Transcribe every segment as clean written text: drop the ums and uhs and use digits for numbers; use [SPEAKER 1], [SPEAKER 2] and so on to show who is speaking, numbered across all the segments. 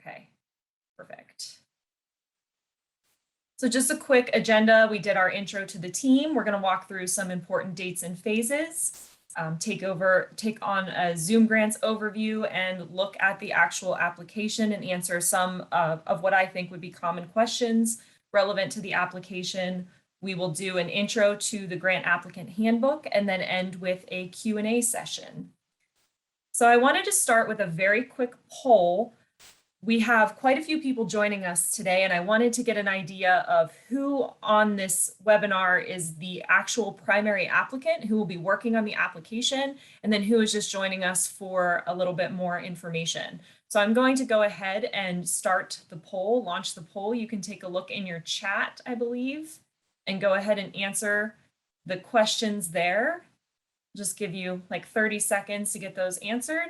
[SPEAKER 1] Okay, perfect. So just a quick agenda. We did our intro to the team. We're going to walk through some important dates and phases, take on a Zoom grants overview and look at the actual application and answer some of what I think would be common questions relevant to the application. We will do an intro to the grant applicant handbook and then end with a Q&A session. So I wanted to start with a very quick poll. We have quite a few people joining us today, and I wanted to get an idea of who on this webinar is the actual primary applicant who will be working on the application, and then who is just joining us for a little bit more information. So I'm going to go ahead and start the poll, launch the poll. You can take a look in your chat, I believe, and go ahead and answer the questions there. Just give you like 30 seconds to get those answered.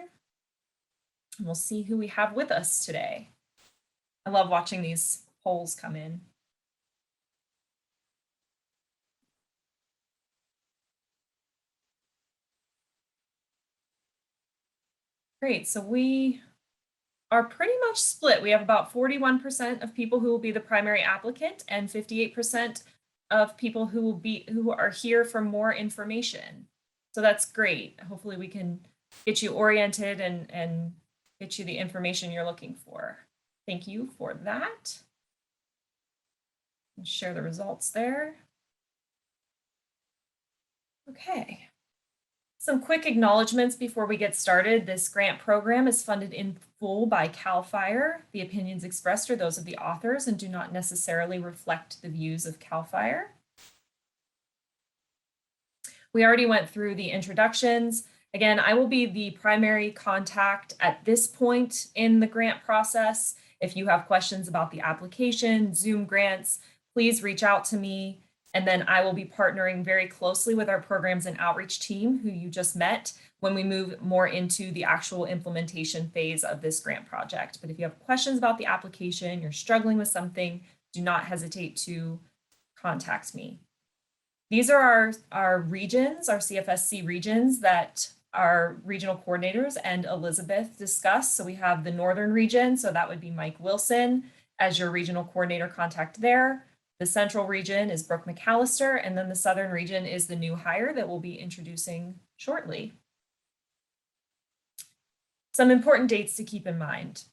[SPEAKER 1] And we'll see who we have with us today. I love watching these polls come in. Great, so we are pretty much split. We have about 41% of people who will be the primary applicant and 58% of people who are here for more information. So that's great. Hopefully we can get you oriented and get you the information you're looking for. Thank you for that. I'll share the results there. Okay. Some quick acknowledgements before we get started. This grant program is funded in full by CAL FIRE. The opinions expressed are those of the authors and do not necessarily reflect the views of CAL FIRE. We already went through the introductions. Again, I will be the primary contact at this point in the grant process. If you have questions about the application, Zoom grants, please reach out to me. And then I will be partnering very closely with our programs and outreach team who you just met when we move more into the actual implementation phase of this grant project. But if you have questions about the application, you're struggling with something, do not hesitate to contact me. These are our regions, our CFSC regions that our regional coordinators and Elizabeth discussed. So we have the Northern region, so that would be Mike Wilson as your regional coordinator contact there. The Central region is Brooke McAllister, and then the Southern region is the new hire that we'll be introducing shortly. Some important dates to keep in mind.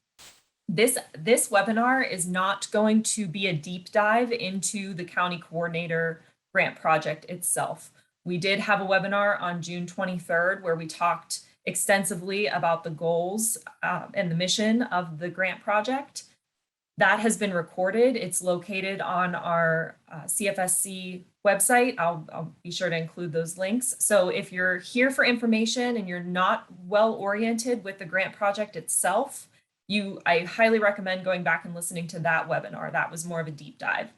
[SPEAKER 1] This webinar is not going to be a deep dive into the county coordinator grant project itself. We did have a webinar on June 23rd where we talked extensively about the goals and the mission of the grant project. That has been recorded. It's located on our CFSC website. I'll be sure to include those links. So if you're here for information and you're not well oriented with the grant project itself, I highly recommend going back and listening to that webinar. That was more of a deep dive.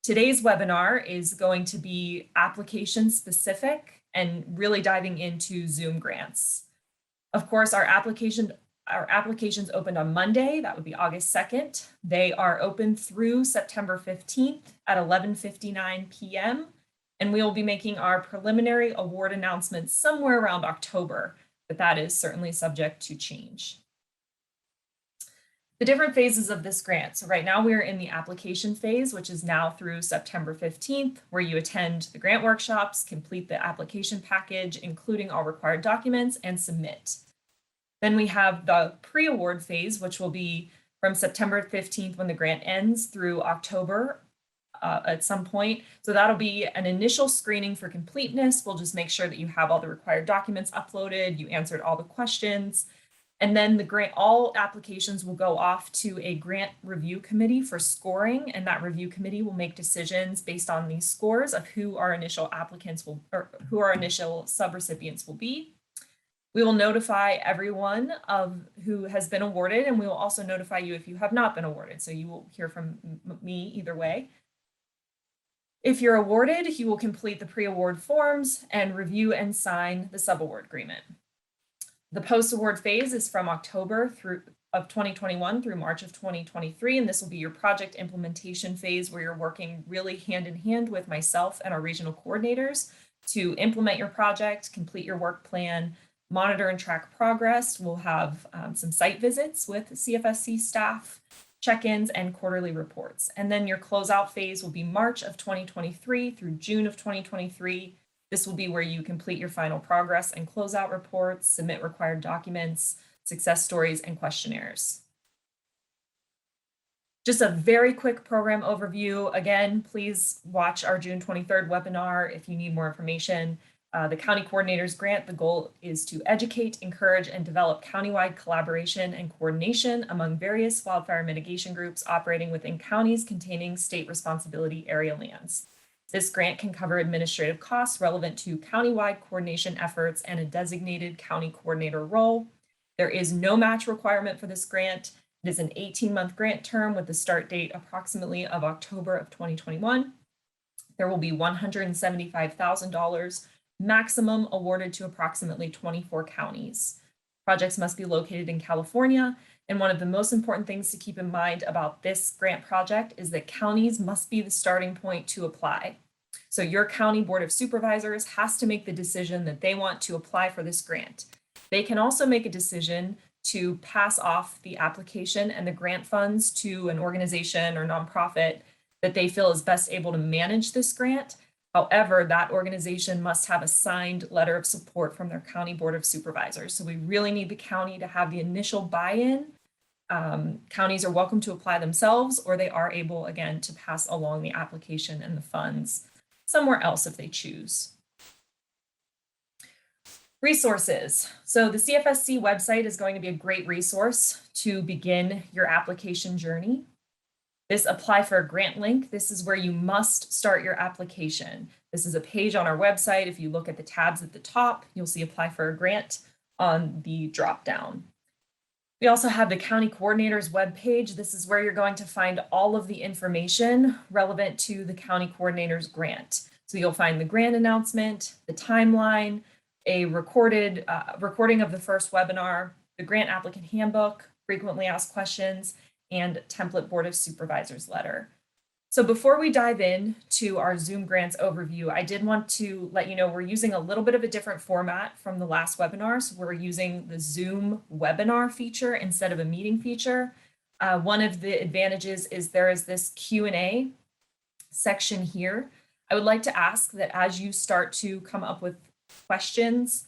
[SPEAKER 1] Today's webinar is going to be application specific and really diving into Zoom grants. Of course, our applications opened on Monday. That would be August 2nd. They are open through September 15th at 11:59 p.m. And we will be making our preliminary award announcements somewhere around October, but that is certainly subject to change. The different phases of this grant. So right now we're in the application phase, which is now through September 15th, where you attend the grant workshops, complete the application package, including all required documents, and submit. Then we have the pre-award phase, which will be from September 15th when the grant ends through October at some point. So that'll be an initial screening for completeness. We'll just make sure that you have all the required documents uploaded, you answered all the questions. And then all applications will go off to a grant review committee for scoring, and that review committee will make decisions based on these scores of who our initial applicants will, or who our initial subrecipients will be. We will notify everyone of who has been awarded, and we will also notify you if you have not been awarded. So you will hear from me either way. If you're awarded, you will complete the pre-award forms and review and sign the subaward agreement. The post-award phase is from October of 2021 through March of 2023, and this will be your project implementation phase where you're working really hand in hand with myself and our regional coordinators to implement your project, complete your work plan, monitor and track progress. We'll have some site visits with CFSC staff, check-ins, and quarterly reports. And then your closeout phase will be March of 2023 through June of 2023. This will be where you complete your final progress and closeout reports, submit required documents, success stories, and questionnaires. Just a very quick program overview. Again, please watch our June 23rd webinar if you need more information. The County Coordinators Grant, the goal is to educate, encourage, and develop countywide collaboration and coordination among various wildfire mitigation groups operating within counties containing state responsibility area lands. This grant can cover administrative costs relevant to countywide coordination efforts and a designated county coordinator role. There is no match requirement for this grant. It is an 18-month grant term with the start date approximately of October of 2021. There will be $175,000 maximum awarded to approximately 24 counties. Projects must be located in California. And one of the most important things to keep in mind about this grant project is that counties must be the starting point to apply. So your county board of supervisors has to make the decision that they want to apply for this grant. They can also make a decision to pass off the application and the grant funds to an organization or nonprofit that they feel is best able to manage this grant. However, that organization must have a signed letter of support from their county board of supervisors. So we really need the county to have the initial buy-in. Counties are welcome to apply themselves, or they are able, again, to pass along the application and the funds somewhere else if they choose. Resources. So the CFSC website is going to be a great resource to begin your application journey. This apply for a grant link. This is where you must start your application. This is a page on our website. If you look at the tabs at the top, you'll see apply for a grant on the drop down. We also have the county coordinator's webpage. This is where you're going to find all of the information relevant to the county coordinator's grant. So you'll find the grant announcement, the timeline, a recording of the first webinar, the grant applicant handbook, frequently asked questions, and template board of supervisors letter. So before we dive in to our Zoom grants overview, I did want to let you know we're using a little bit of a different format from the last webinar. So we're using the Zoom webinar feature instead of a meeting feature. One of the advantages is there is this Q&A section here. I would like to ask that as you start to come up with questions,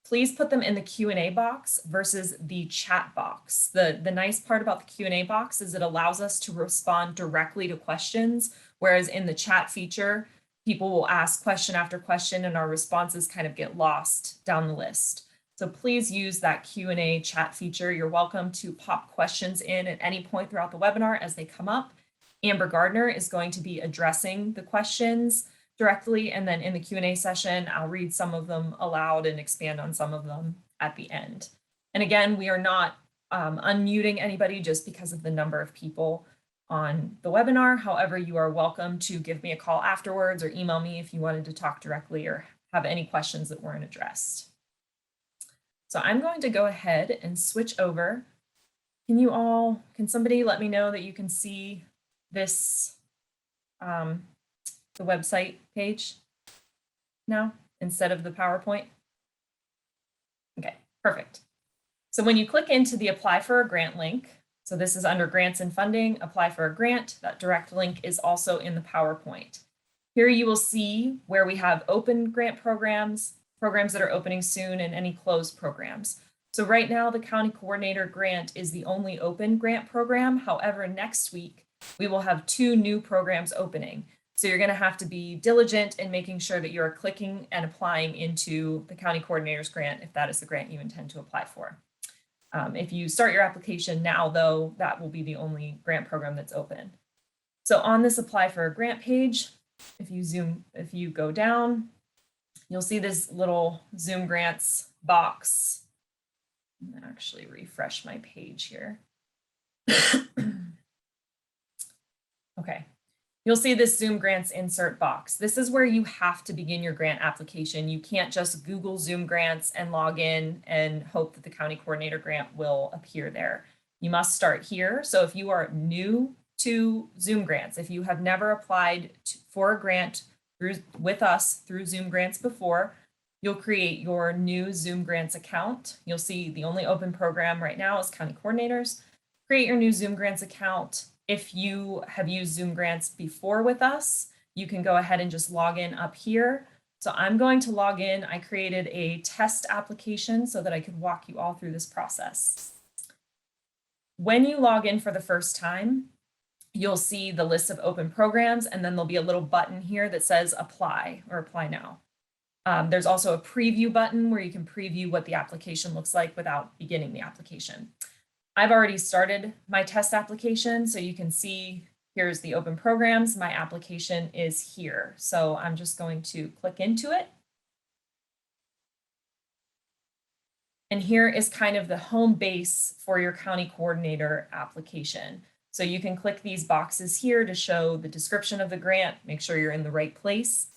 [SPEAKER 1] please put them in the Q&A box versus the chat box. The nice part about the Q&A box is it allows us to respond directly to questions, whereas in the chat feature, people will ask question after question and our responses kind of get lost down the list. So please use that Q&A chat feature. You're welcome to pop questions in at any point throughout the webinar as they come up. Amber Gardner is going to be addressing the questions directly, and then in the Q&A session, I'll read some of them aloud and expand on some of them at the end. And again, we are not unmuting anybody just because of the number of people on the webinar. However, you are welcome to give me a call afterwards or email me if you wanted to talk directly or have any questions that weren't addressed. So I'm going to go ahead and switch over. Can somebody let me know that you can see this, the website page now instead of the PowerPoint? Okay, perfect. So when you click into the apply for a grant link, so this is under grants and funding, apply for a grant, that direct link is also in the PowerPoint. Here you will see where we have open grant programs, programs that are opening soon, and any closed programs. So right now the county coordinator grant is the only open grant program. However, next week we will have 2 new programs opening. So you're going to have to be diligent in making sure that you're clicking and applying into the county coordinator's grant if that is the grant you intend to apply for. If you start your application now, though, that will be the only grant program that's open. So on this apply for a grant page, if you go down, you'll see this little Zoom grants box. I'm going to actually refresh my page here. Okay. You'll see this Zoom grants insert box. This is where you have to begin your grant application. You can't just Google Zoom grants and log in and hope that the county coordinator grant will appear there. You must start here. So if you are new to Zoom grants, if you have never applied for a grant with us through Zoom grants before, You'll create your new Zoom Grants account. You'll see the only open program right now is County Coordinators. Create your new Zoom Grants account. If you have used Zoom Grants before with us, you can go ahead and just log in up here. So I'm going to log in. I created a test application so that I could walk you all through this process. When you log in for the first time, you'll see the list of open programs, and then there'll be a little button here that says apply or apply now. There's also a preview button where you can preview what the application looks like without beginning the application. I've already started my test application, so you can see here's the open programs. My application is here. So I'm just going to click into it. And here is kind of the home base for your county coordinator application. So you can click these boxes here to show the description of the grant, make sure you're in the right place,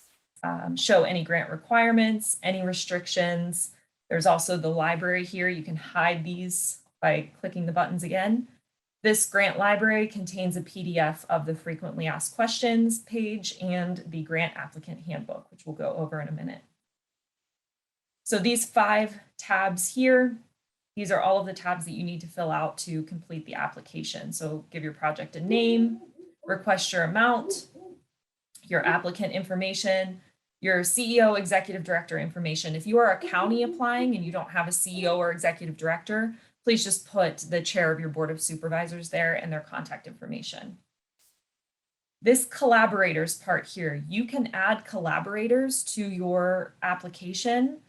[SPEAKER 1] show any grant requirements, any restrictions. There's also the library here. You can hide these by clicking the buttons again. This grant library contains a PDF of the frequently asked questions page and the grant applicant handbook, which we'll go over in a minute. So these 5 tabs here, these are all of the tabs that you need to fill out to complete the application. So give your project a name, request your amount, your applicant information, your CEO, executive director information. If you are a county applying and you don't have a CEO or executive director, please just put the chair of your board of supervisors there and their contact information. This collaborators part here, you can add collaborators to your application.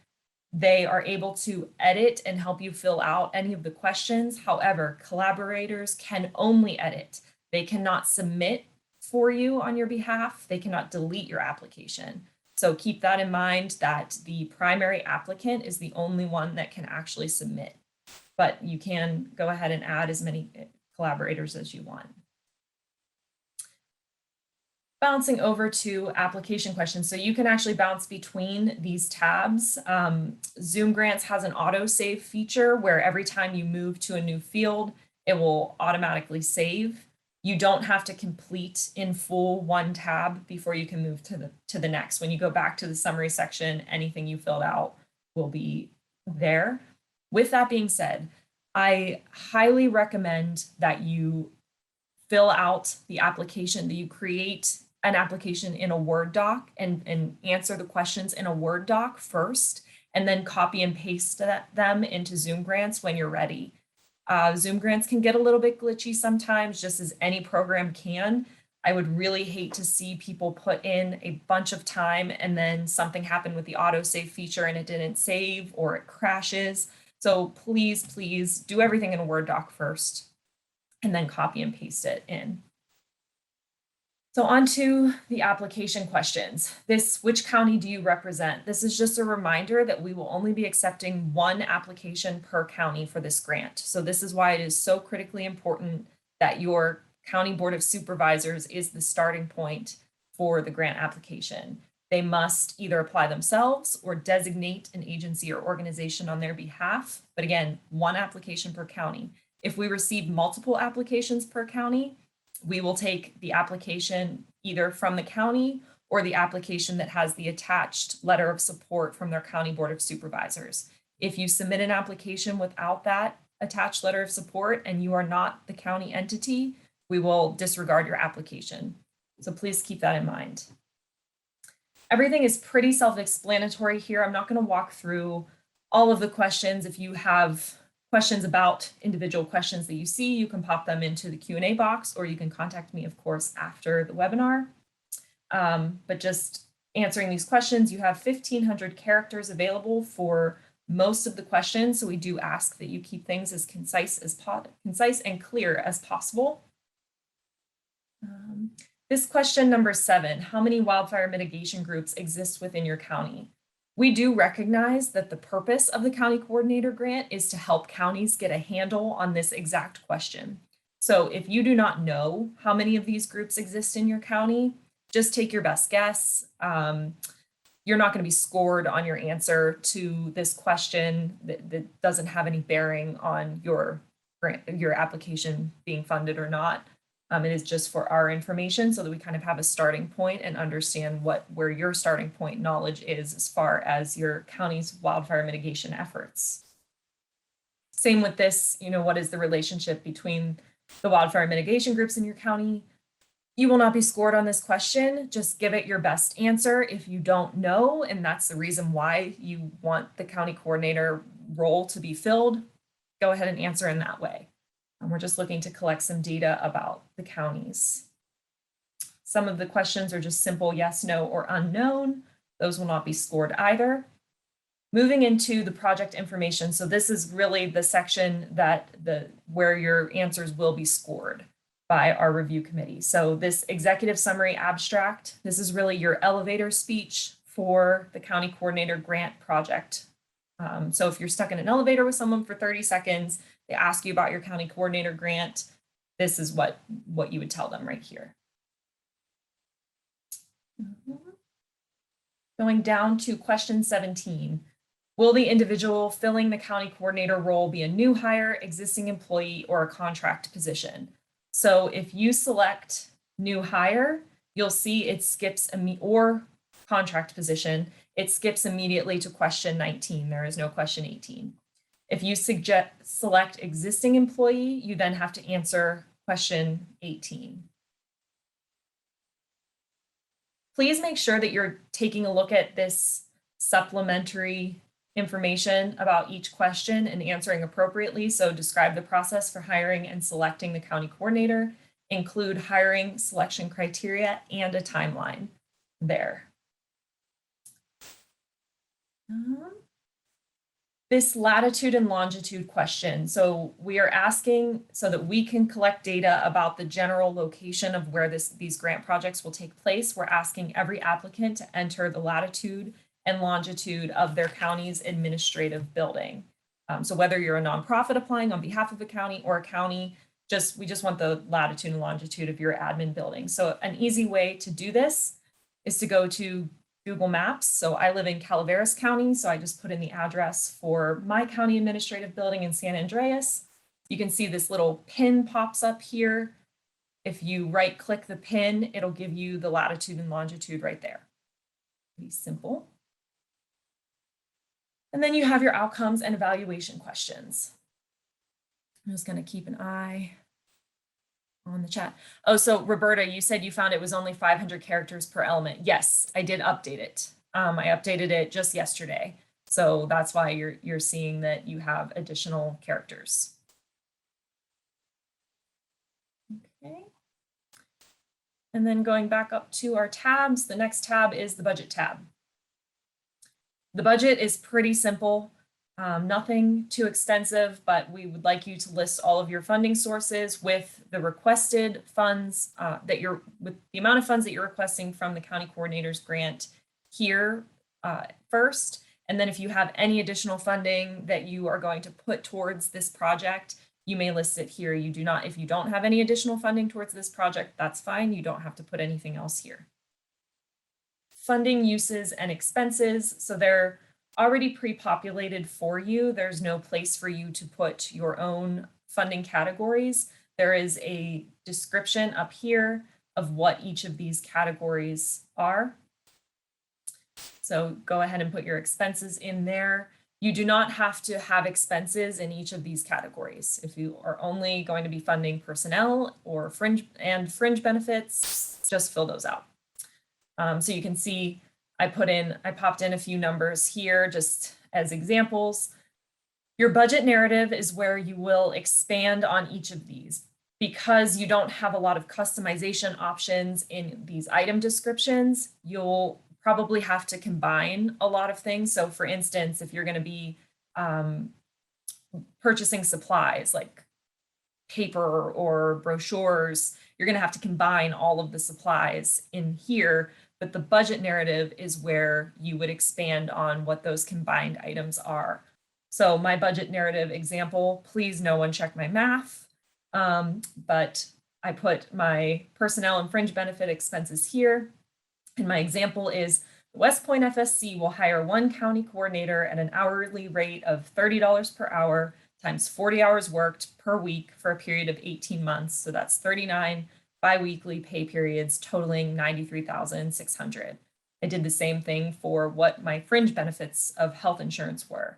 [SPEAKER 1] They are able to edit and help you fill out any of the questions. However, collaborators can only edit. They cannot submit for you on your behalf. They cannot delete your application. So keep that in mind that the primary applicant is the only one that can actually submit. But you can go ahead and add as many collaborators as you want. Bouncing over to application questions. So you can actually bounce between these tabs. Zoom Grants has an autosave feature where every time you move to a new field, it will automatically save. You don't have to complete in full one tab before you can move to the next. When you go back to the summary section, anything you filled out will be there. With that being said, I highly recommend that you fill out the application, that you create an application in a Word doc and answer the questions in a Word doc first, and then copy and paste them into Zoom Grants when you're ready. Zoom Grants can get a little bit glitchy sometimes, just as any program can. I would really hate to see people put in a bunch of time and then something happened with the autosave feature and it didn't save or it crashes. So please, please do everything in a Word doc first and then copy and paste it in. So on to the application questions. Which county do you represent? This is just a reminder that we will only be accepting one application per county for this grant. So this is why it is so critically important that your county board of supervisors is the starting point for the grant application. They must either apply themselves or designate an agency or organization on their behalf. But again, one application per county. If we receive multiple applications per county, we will take the application either from the county or the application that has the attached letter of support from their county board of supervisors. If you submit an application without that attached letter of support and you are not the county entity, we will disregard your application. So please keep that in mind. Everything is pretty self-explanatory here. I'm not going to walk through all of the questions. If you have questions about individual questions that you see, you can pop them into the Q&A box, or you can contact me, of course, after the webinar. But just answering these questions, you have 1,500 characters available for most of the questions. So we do ask that you keep things as concise and clear as possible. This question number 7, how many wildfire mitigation groups exist within your county? We do recognize that the purpose of the County Coordinator Grant is to help counties get a handle on this exact question. So if you do not know how many of these groups exist in your county, just take your best guess. You're not going to be scored on your answer to this question that doesn't have any bearing on your application being funded or not. It is just for our information so that we kind of have a starting point and understand where your starting point knowledge is as far as your county's wildfire mitigation efforts. Same with this, what is the relationship between the wildfire mitigation groups in your county? You will not be scored on this question. Just give it your best answer. If you don't know, and that's the reason why you want the county coordinator role to be filled, go ahead and answer in that way. And we're just looking to collect some data about the counties. Some of the questions are just simple yes, no, or unknown. Those will not be scored either. Moving into the project information. So this is really the section where your answers will be scored by our review committee. So this executive summary abstract, this is really your elevator speech for the county coordinator grant project. So if you're stuck in an elevator with someone for 30 seconds, they ask you about your county coordinator grant, this is what you would tell them right here. Going down to question 17. Will the individual filling the county coordinator role be a new hire, existing employee, or a contract position? So if you select new hire, you'll see it skips or contract position. It skips immediately to question 19. There is no question 18. If you select existing employee, you then have to answer question 18. Please make sure that you're taking a look at this supplementary information about each question and answering appropriately. So describe the process for hiring and selecting the county coordinator, include hiring selection criteria and a timeline there. This latitude and longitude question. So we are asking so that we can collect data about the general location of where these grant projects will take place. We're asking every applicant to enter the latitude and longitude of their county's administrative building. So whether you're a nonprofit applying on behalf of a county or a county, we just want the latitude and longitude of your admin building. So an easy way to do this is to go to Google Maps. So I live in Calaveras County, so I just put in the address for my county administrative building in San Andreas. You can see this little pin pops up here. If you right click the pin, it'll give you the latitude and longitude right there. Pretty simple. And then you have your outcomes and evaluation questions. I'm just going to keep an eye on the chat. Oh, so Roberta, you said you found it was only 500 characters per element. Yes, I did update it. I updated it just yesterday. So that's why you're seeing that you have additional characters. Okay. And then going back up to our tabs, the next tab is the budget tab. The budget is pretty simple, nothing too extensive, but we would like you to list all of your funding sources with the requested funds with the amount of funds that you're requesting from the county coordinator's grant here first. And then if you have any additional funding that you are going to put towards this project, you may list it here. If you don't have any additional funding towards this project, that's fine. You don't have to put anything else here. Funding uses and expenses. So they're already pre-populated for you. There's no place for you to put your own funding categories. There is a description up here of what each of these categories are. So go ahead and put your expenses in there. You do not have to have expenses in each of these categories. If you are only going to be funding personnel or fringe benefits, just fill those out. So you can see I popped in a few numbers here just as examples. Your budget narrative is where you will expand on each of these. Because you don't have a lot of customization options in these item descriptions, you'll probably have to combine a lot of things. So for instance, if you're going to be purchasing supplies like paper or brochures, you're going to have to combine all of the supplies in here. But the budget narrative is where you would expand on what those combined items are. So my budget narrative example, please no one check my math, but I put my personnel and fringe benefit expenses here. And my example is West Point FSC will hire one county coordinator at an hourly rate of $30 per hour times 40 hours worked per week for a period of 18 months. So that's 39 biweekly pay periods totaling $93,600. I did the same thing for what my fringe benefits of health insurance were.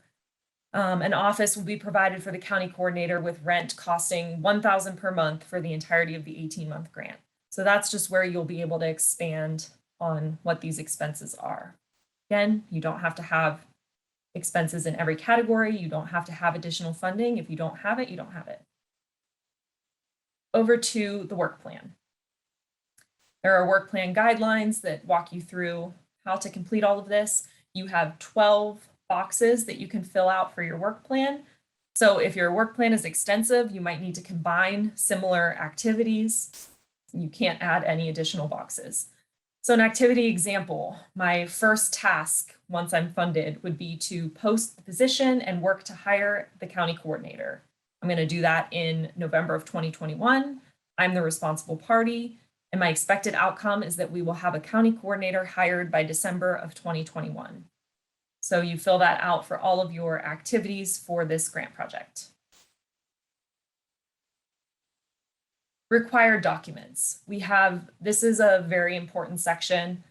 [SPEAKER 1] An office will be provided for the county coordinator with rent costing $1,000 per month for the entirety of the 18-month grant. So that's just where you'll be able to expand on what these expenses are. Again, you don't have to have expenses in every category. You don't have to have additional funding. If you don't have it, you don't have it. Over to the work plan. There are work plan guidelines that walk you through how to complete all of this. You have 12 boxes that you can fill out for your work plan. So if your work plan is extensive, you might need to combine similar activities. You can't add any additional boxes. So an activity example, my first task once I'm funded would be to post the position and work to hire the county coordinator. I'm going to do that in November of 2021. I'm the responsible party, and my expected outcome is that we will have a county coordinator hired by December of 2021. So you fill that out for all of your activities for this grant project. Required documents. This is a very important section.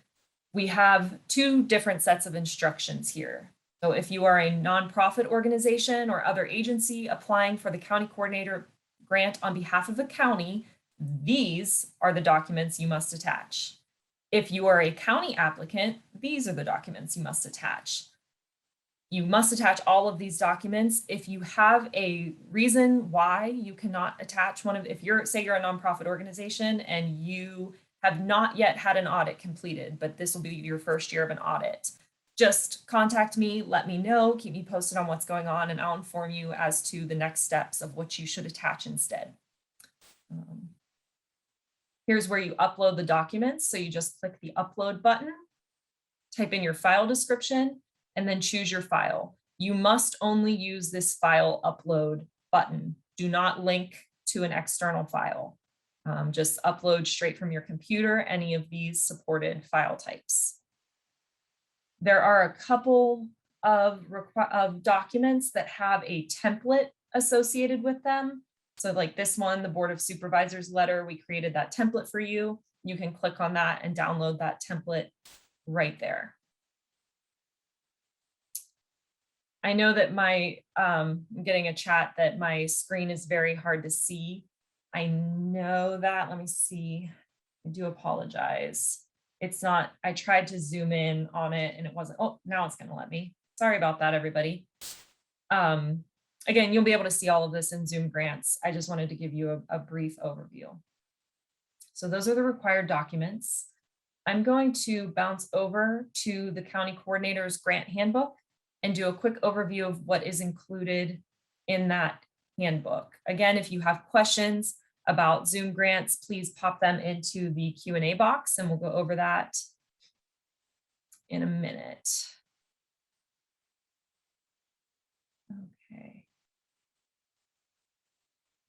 [SPEAKER 1] We have two different sets of instructions here. So if you are a nonprofit organization or other agency applying for the county coordinator grant on behalf of the county, these are the documents you must attach. If you are a county applicant, these are the documents you must attach. You must attach all of these documents. If you have a reason why you cannot attach one of, say you're a nonprofit organization and you have not yet had an audit completed, but this will be your first year of an audit, just contact me, let me know, keep me posted on what's going on, and I'll inform you as to the next steps of what you should attach instead. Here's where you upload the documents. So you just click the upload button, type in your file description, and then choose your file. You must only use this file upload button. Do not link to an external file. Just upload straight from your computer any of these supported file types. There are a couple of documents that have a template associated with them. So like this one, the Board of Supervisors letter, we created that template for you. You can click on that and download that template right there. I know that I'm getting a chat that my screen is very hard to see. I know that, let me see. I do apologize. It's not, I tried to zoom in on it and it wasn't, oh, now it's gonna let me. Sorry about that, everybody. Again, you'll be able to see all of this in Zoom grants. I just wanted to give you a brief overview. So those are the required documents. I'm going to bounce over to the county coordinator's grant handbook and do a quick overview of what is included in that handbook. Again, if you have questions about Zoom grants, please pop them into the Q&A box and we'll go over that in a minute. Okay.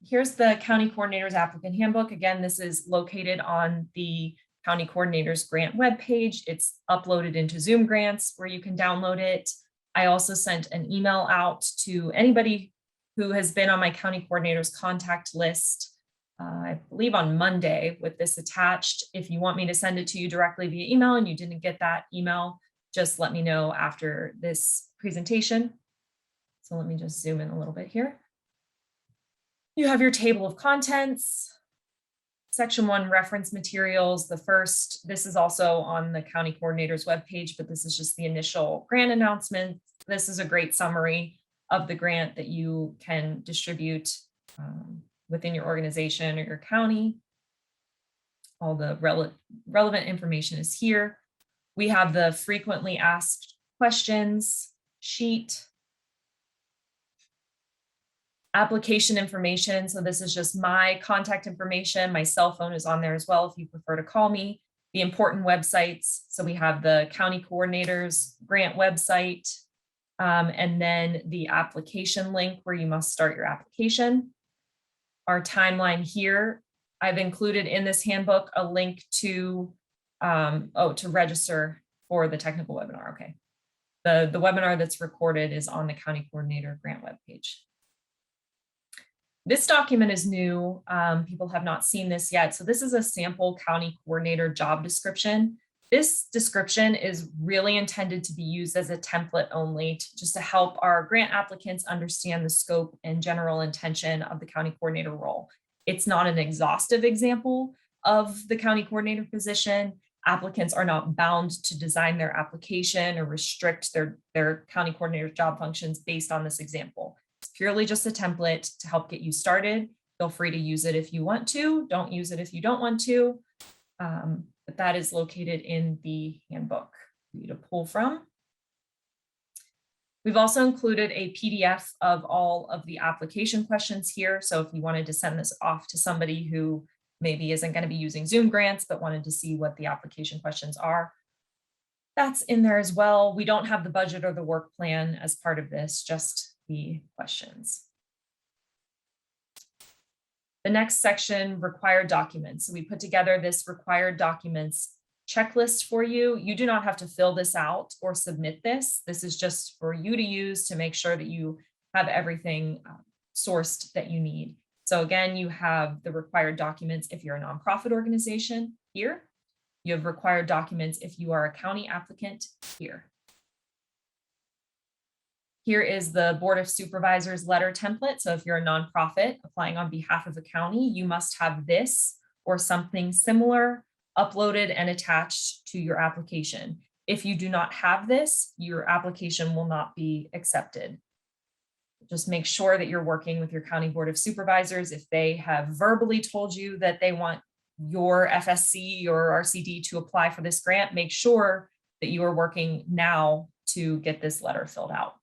[SPEAKER 1] Here's the county coordinator's applicant handbook. Again, this is located on the county coordinator's grant webpage. It's uploaded into Zoom grants where you can download it. I also sent an email out to anybody who has been on my county coordinator's contact list, I believe on Monday, with this attached. If you want me to send it to you directly via email and you didn't get that email, just let me know after this presentation. So let me just zoom in a little bit here. You have your table of contents, Section 1 reference materials. This is also on the county coordinator's webpage, but this is just the initial grant announcement. This is a great summary of the grant that you can distribute within your organization or your county. All the relevant information is here. We have the frequently asked questions sheet. Application information. So this is just my contact information. My cell phone is on there as well if you prefer to call me. The important websites. So we have the county coordinator's grant website, and then the application link where you must start your application. Our timeline here, I've included in this handbook a link to register for the technical webinar. Okay. The webinar that's recorded is on the county coordinator grant webpage. This document is new. People have not seen this yet. So this is a sample county coordinator job description. This description is really intended to be used as a template only, just to help our grant applicants understand the scope and general intention of the county coordinator role. It's not an exhaustive example of the county coordinator position. Applicants are not bound to design their application or restrict their county coordinator job functions based on this example. It's purely just a template to help get you started. Feel free to use it if you want to. Don't use it if you don't want to. But that is located in the handbook for you to pull from. We've also included a PDF of all of the application questions here. So if you wanted to send this off to somebody who maybe isn't going to be using Zoom grants, but wanted to see what the application questions are, that's in there as well. We don't have the budget or the work plan as part of this, just the questions. The next section, required documents. So we put together this required documents checklist for you. You do not have to fill this out or submit this. This is just for you to use to make sure that you have everything sourced that you need. So again, you have the required documents if you're a nonprofit organization here. You have required documents if you are a county applicant here. Here is the Board of Supervisors letter template. So if you're a nonprofit applying on behalf of a county, you must have this or something similar uploaded and attached to your application. If you do not have this, your application will not be accepted. Just make sure that you're working with your county Board of Supervisors. If they have verbally told you that they want your FSC or RCD to apply for this grant, make sure that you are working now to get this letter filled out.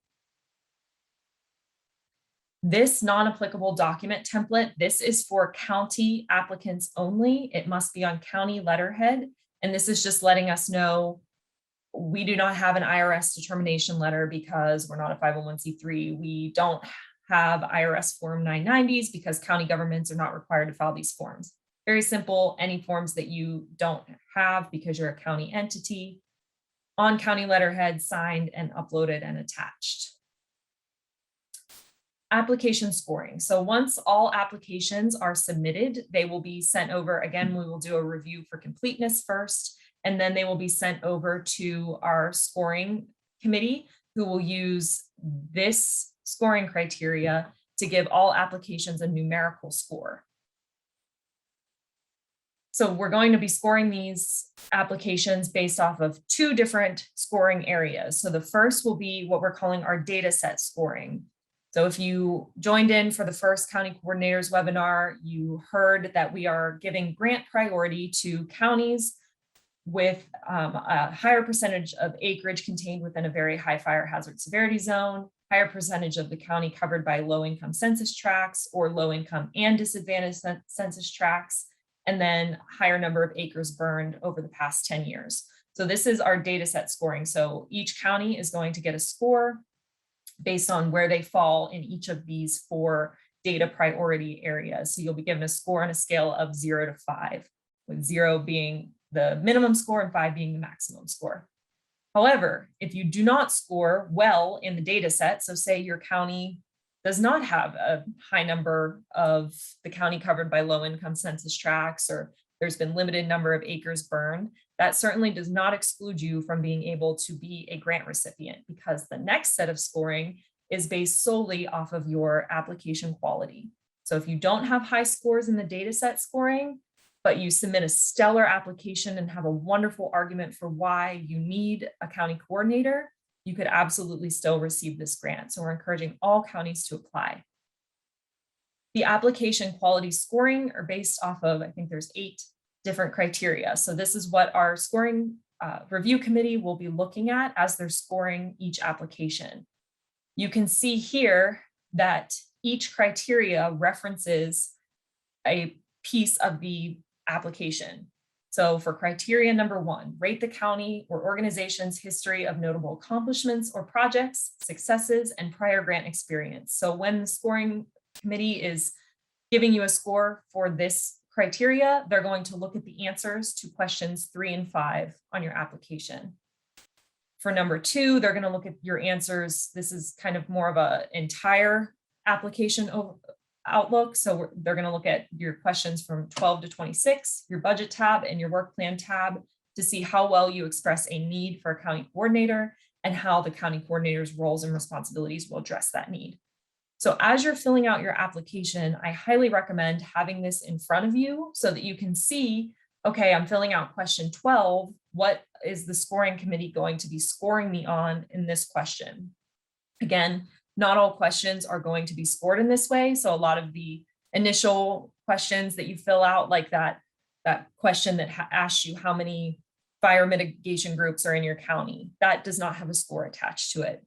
[SPEAKER 1] This non-applicable document template, this is for county applicants only. It must be on county letterhead. And this is just letting us know we do not have an IRS determination letter because we're not a 501c3. We don't have IRS Form 990s because county governments are not required to file these forms. Very simple, any forms that you don't have because you're a county entity, on county letterhead, signed and uploaded and attached. Application scoring. So once all applications are submitted, they will be sent over. Again, we will do a review for completeness first, and then they will be sent over to our scoring committee, who will use this scoring criteria to give all applications a numerical score. So we're going to be scoring these applications based off of two different scoring areas. So the first will be what we're calling our data set scoring. So if you joined in for the first county coordinators webinar, you heard that we are giving grant priority to counties with a higher percentage of acreage contained within a very high fire hazard severity zone, higher percentage of the county covered by low-income census tracts or low-income and disadvantaged census tracts, and then higher number of acres burned over the past 10 years. So this is our data set scoring. So each county is going to get a score based on where they fall in each of these 4 data priority areas. So you'll be given a score on a scale of 0 to 5, with 0 being the minimum score and 5 being the maximum score. However, if you do not score well in the data set, so say your county does not have a high number of the county covered by low-income census tracts, or there's been limited number of acres burned, that certainly does not exclude you from being able to be a grant recipient, because the next set of scoring is based solely off of your application quality. So if you don't have high scores in the data set scoring, but you submit a stellar application and have a wonderful argument for why you need a county coordinator, you could absolutely still receive this grant. So we're encouraging all counties to apply. The application quality scoring are based off of, I think there's 8 different criteria. So this is what our scoring review committee will be looking at as they're scoring each application. You can see here that each criteria references a piece of the application. So for criteria number 1, rate the county or organization's history of notable accomplishments or projects, successes, and prior grant experience. So when the scoring committee is giving you a score for this criteria, they're going to look at the answers to questions 3 and 5 on your application. For number 2, they're going to look at your answers. This is kind of more of an entire application outlook. So they're going to look at your questions from 12 to 26, your budget tab and your work plan tab to see how well you express a need for a county coordinator and how the county coordinator's roles and responsibilities will address that need. So as you're filling out your application, I highly recommend having this in front of you so that you can see, okay, I'm filling out question 12. What is the scoring committee going to be scoring me on in this question? Again, not all questions are going to be scored in this way. So a lot of the initial questions that you fill out, like that question that asks you how many fire mitigation groups are in your county, that does not have a score attached to it.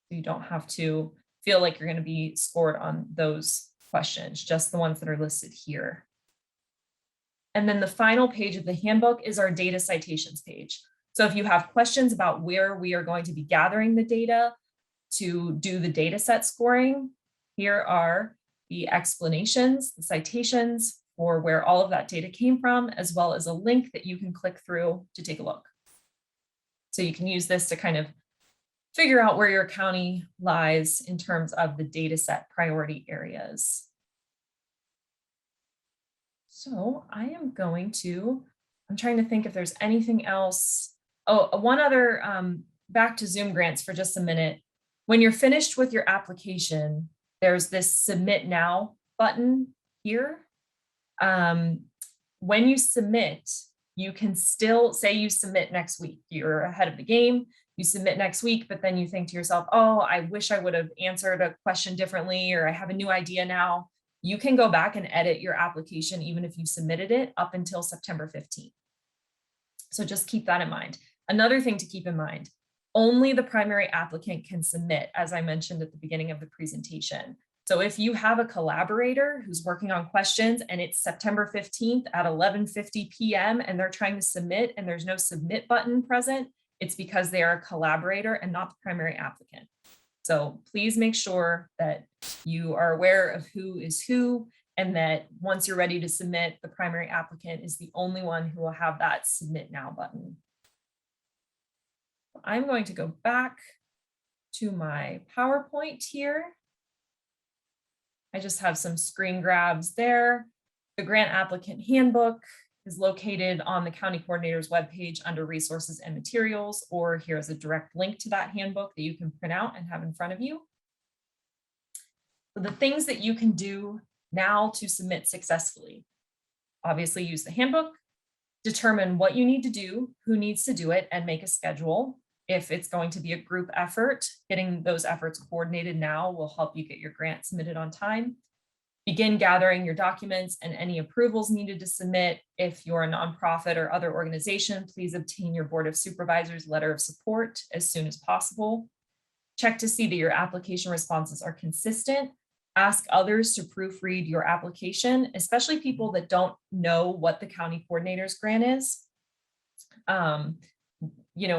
[SPEAKER 1] You don't have to feel like you're going to be scored on those questions, just the ones that are listed here. And then the final page of the handbook is our data citations page. So if you have questions about where we are going to be gathering the data to do the data set scoring, here are the explanations, the citations for where all of that data came from, as well as a link that you can click through to take a look. So you can use this to kind of figure out where your county lies in terms of the data set priority areas. So I'm trying to think if there's anything else. Oh, one other, back to Zoom grants for just a minute. When you're finished with your application, there's this submit now button here. When you submit, you can still say you submit next week. You're ahead of the game. You submit next week, but then you think to yourself, oh, I wish I would have answered a question differently, or I have a new idea now. You can go back and edit your application, even if you submitted it up until September 15th. So just keep that in mind. Another thing to keep in mind, only the primary applicant can submit, as I mentioned at the beginning of the presentation. So if you have a collaborator who's working on questions and it's September 15th at 11:50 p.m. and they're trying to submit and there's no submit button present, it's because they are a collaborator and not the primary applicant. So please make sure that you are aware of who is who, and that once you're ready to submit, the primary applicant is the only one who will have that submit now button. I'm going to go back to my PowerPoint here. I just have some screen grabs there. The grant applicant handbook is located on the county coordinator's webpage under resources and materials, or here's a direct link to that handbook that you can print out and have in front of you. So the things that you can do now to submit successfully: obviously use the handbook, determine what you need to do, who needs to do it, and make a schedule. If it's going to be a group effort, getting those efforts coordinated now will help you get your grant submitted on time. Begin gathering your documents and any approvals needed to submit. If you're a nonprofit or other organization, please obtain your Board of Supervisors letter of support as soon as possible. Check to see that your application responses are consistent. Ask others to proofread your application, especially people that don't know what the county coordinator's grant is.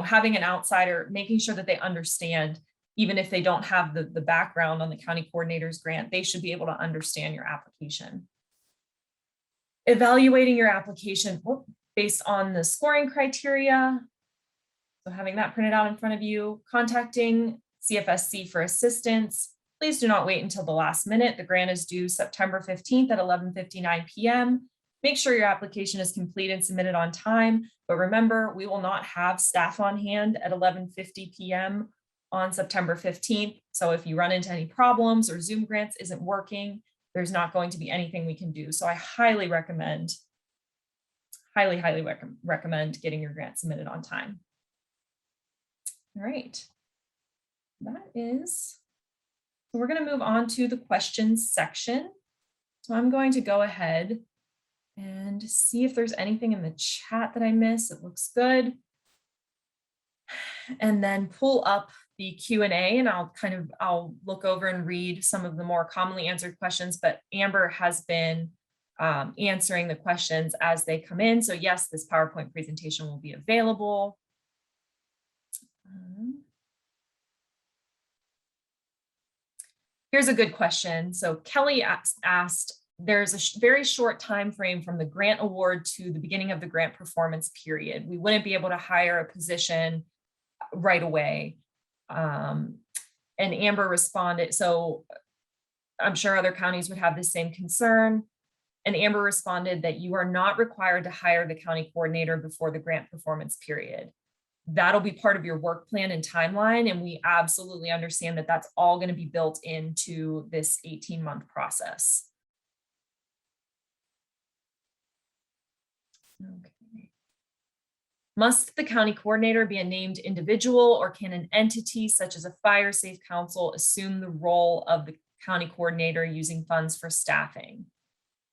[SPEAKER 1] Having an outsider, making sure that they understand, even if they don't have the background on the county coordinator's grant, they should be able to understand your application. Evaluating your application based on the scoring criteria. So having that printed out in front of you, contacting CFSC for assistance. Please do not wait until the last minute. The grant is due September 15th at 11:59 p.m. Make sure your application is complete and submitted on time. But remember, we will not have staff on hand at 11:50 p.m. on September 15th. So if you run into any problems or Zoom grants isn't working, there's not going to be anything we can do. So I highly recommend getting your grant submitted on time. All right. So we're going to move on to the questions section. So I'm going to go ahead and see if there's anything in the chat that I missed. It looks good. And then pull up the Q&A, and I'll look over and read some of the more commonly answered questions, but Amber has been answering the questions as they come in. So yes, this PowerPoint presentation will be available. Here's a good question. So Kelly asked, there's a very short time frame from the grant award to the beginning of the grant performance period. We wouldn't be able to hire a position right away. And Amber responded, so I'm sure other counties would have the same concern. And Amber responded that you are not required to hire the county coordinator before the grant performance period. That'll be part of your work plan and timeline. And we absolutely understand that that's all going to be built into this 18-month process. Okay. Must the county coordinator be a named individual, or can an entity such as a fire safe council assume the role of the county coordinator using funds for staffing?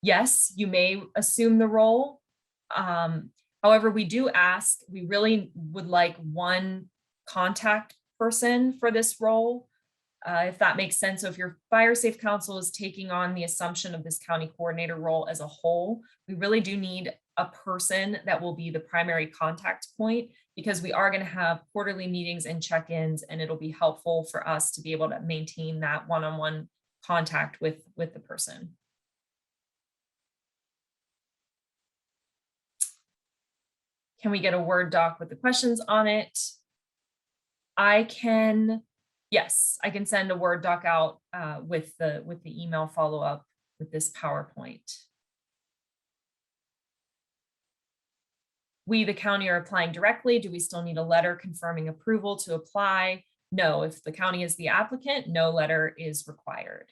[SPEAKER 1] Yes, you may assume the role. However, we do ask, we really would like one contact person for this role, if that makes sense. So if your fire safe council is taking on the assumption of this county coordinator role as a whole, we really do need a person that will be the primary contact point, because we are going to have quarterly meetings and check-ins, and it'll be helpful for us to be able to maintain that one-on-one contact with the person. Can we get a Word doc with the questions on it? I can, yes, I can send a Word doc out with the email follow-up with this PowerPoint. We, the county, are applying directly. Do we still need a letter confirming approval to apply? No, if the county is the applicant, no letter is required.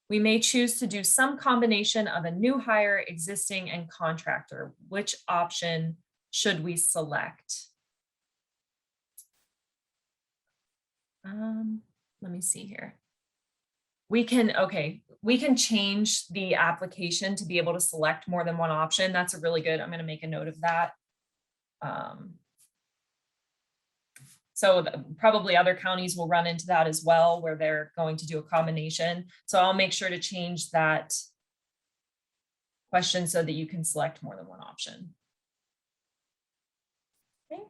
[SPEAKER 1] We may choose to do some combination of a new hire, existing, and contractor. Which option should we select? Let me see here. We can change the application to be able to select more than one option. That's a really good, I'm going to make a note of that. So probably other counties will run into that as well, where they're going to do a combination. So I'll make sure to change that question so that you can select more than one option. Okay.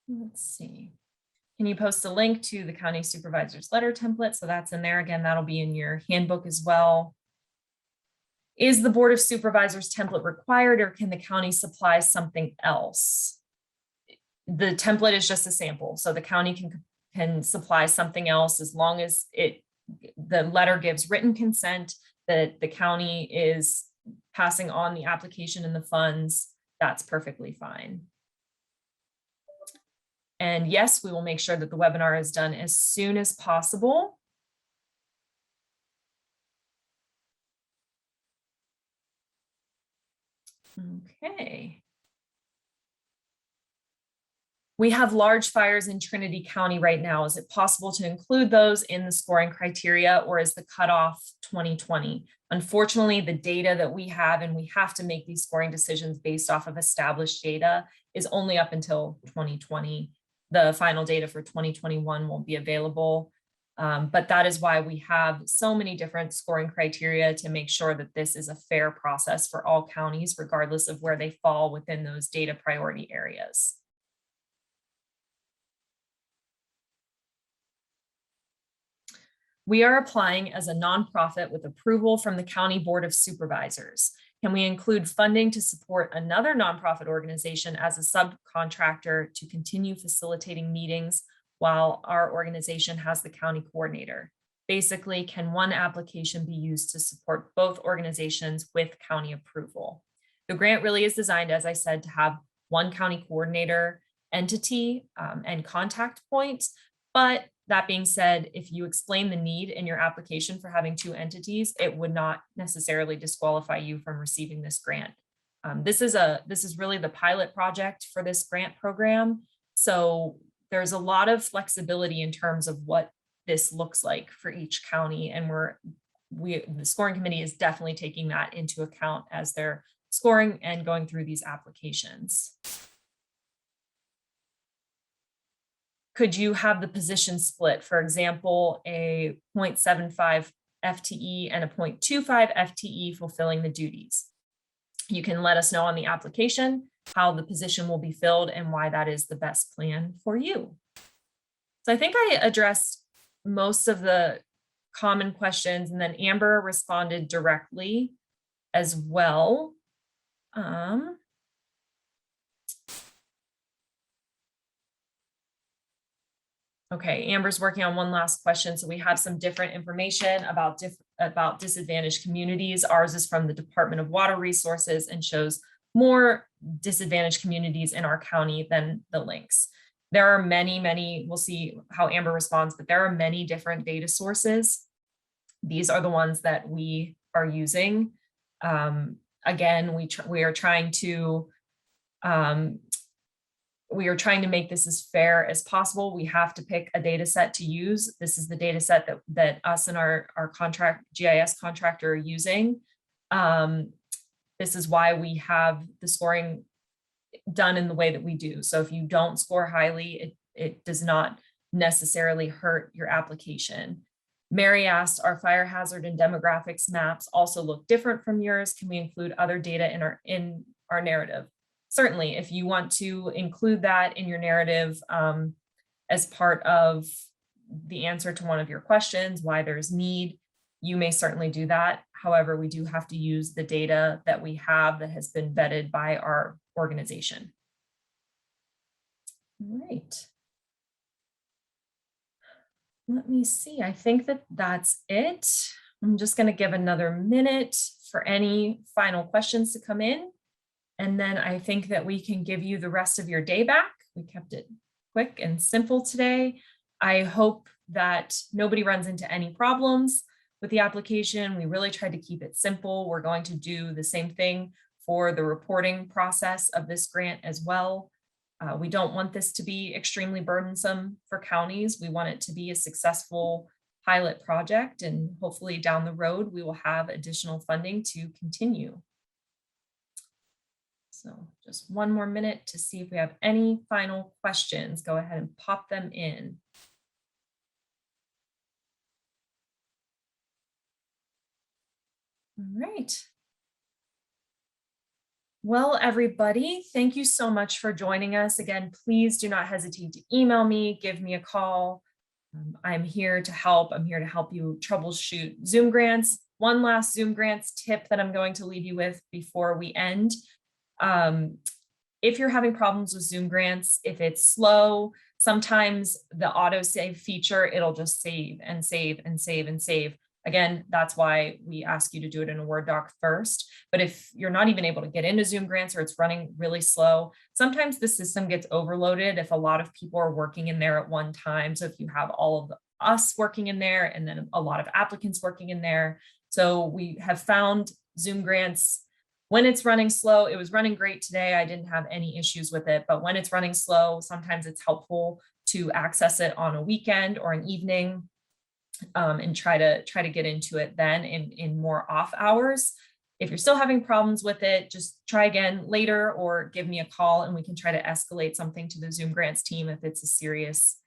[SPEAKER 1] Let's see. Can you post a link to the county supervisor's letter template? So that's in there. Again, that'll be in your handbook as well. Is the Board of Supervisors template required, or can the county supply something else? The template is just a sample. So the county can supply something else as long as the letter gives written consent that the county is passing on the application and the funds. That's perfectly fine. And yes, we will make sure that the webinar is done as soon as possible. Okay. We have large fires in Trinity County right now. Is it possible to include those in the scoring criteria, or is the cutoff 2020? Unfortunately, the data that we have, and we have to make these scoring decisions based off of established data, is only up until 2020. The final data for 2021 won't be available. But that is why we have so many different scoring criteria to make sure that this is a fair process for all counties, regardless of where they fall within those data priority areas. We are applying as a nonprofit with approval from the County Board of Supervisors. Can we include funding to support another nonprofit organization as a subcontractor to continue facilitating meetings while our organization has the county coordinator? Basically, can one application be used to support both organizations with county approval? The grant really is designed, as I said, to have one county coordinator entity and contact point. But that being said, if you explain the need in your application for having two entities, it would not necessarily disqualify you from receiving this grant. This is really the pilot project for this grant program. So there's a lot of flexibility in terms of what this looks like for each county. And the scoring committee is definitely taking that into account as they're scoring and going through these applications. Could you have the position split? For example, a 0.75 FTE and a 0.25 FTE fulfilling the duties. You can let us know on the application. how the position will be filled and why that is the best plan for you. So I think I addressed most of the common questions, and then Amber responded directly as well. Okay, Amber's working on one last question. So we have some different information about disadvantaged communities. Ours is from the Department of Water Resources and shows more disadvantaged communities in our county than the links. There are many, we'll see how Amber responds, but there are many different data sources. These are the ones that we are using. Again, we are trying to make this as fair as possible. We have to pick a data set to use. This is the data set that us and our GIS contractor are using. This is why we have the scoring done in the way that we do. So if you don't score highly, it does not necessarily hurt your application. Mary asked, our fire hazard and demographics maps also look different from yours. Can we include other data in our narrative? Certainly, if you want to include that in your narrative as part of the answer to one of your questions, why there's need, you may certainly do that. However, we do have to use the data that we have that has been vetted by our organization. All right. Let me see. I think that that's it. I'm just going to give another minute for any final questions to come in. And then I think that we can give you the rest of your day back. We kept it quick and simple today. I hope that nobody runs into any problems with the application. We really tried to keep it simple. We're going to do the same thing for the reporting process of this grant as well. We don't want this to be extremely burdensome for counties. We want it to be a successful pilot project, and hopefully down the road, we will have additional funding to continue. So just one more minute to see if we have any final questions. Go ahead and pop them in. All right. Well, everybody, thank you so much for joining us. Again, please do not hesitate to email me, give me a call. I'm here to help. I'm here to help you troubleshoot Zoom grants. One last Zoom grants tip that I'm going to leave you with before we end. If you're having problems with Zoom grants, if it's slow, sometimes the autosave feature, it'll just save and save and save and save. Again, that's why we ask you to do it in a Word doc first. But if you're not even able to get into Zoom grants or it's running really slow, sometimes the system gets overloaded if a lot of people are working in there at one time. So if you have all of us working in there and then a lot of applicants working in there. So we have found Zoom grants, when it's running slow, it was running great today. I didn't have any issues with it, but when it's running slow, sometimes it's helpful to access it on a weekend or an evening. And try to get into it then in more off hours. If you're still having problems with it, just try again later or give me a call and we can try to escalate something to the Zoom grants team if it's a serious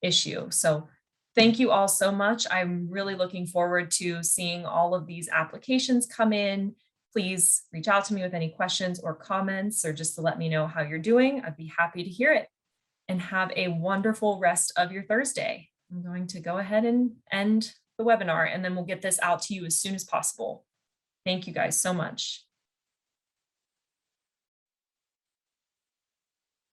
[SPEAKER 1] issue. So thank you all so much. I'm really looking forward to seeing all of these applications come in. Please reach out to me with any questions or comments or just to let me know how you're doing. I'd be happy to hear it. And have a wonderful rest of your Thursday. I'm going to go ahead and end the webinar, and then we'll get this out to you as soon as possible. Thank you guys so much.